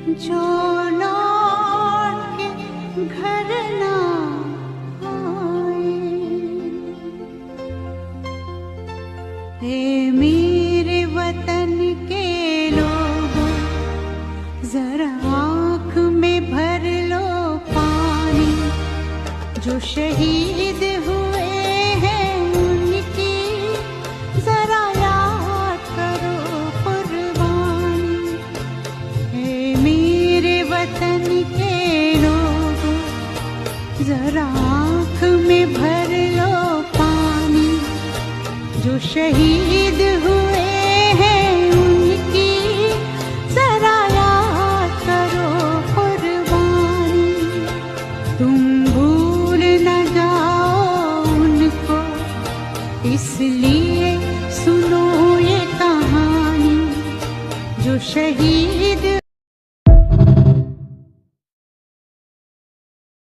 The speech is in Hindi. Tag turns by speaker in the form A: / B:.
A: जो लौट के घर ना आए। हे मेरे वतन के लोगों, जरा आँख में भर लो पानी। जो शहीद हुए हैं उनकी जरा याद करो कुर्बानी। हे मेरे वतन के लोगों, जरा आँख में भर लो पानी। जो शहीद हुए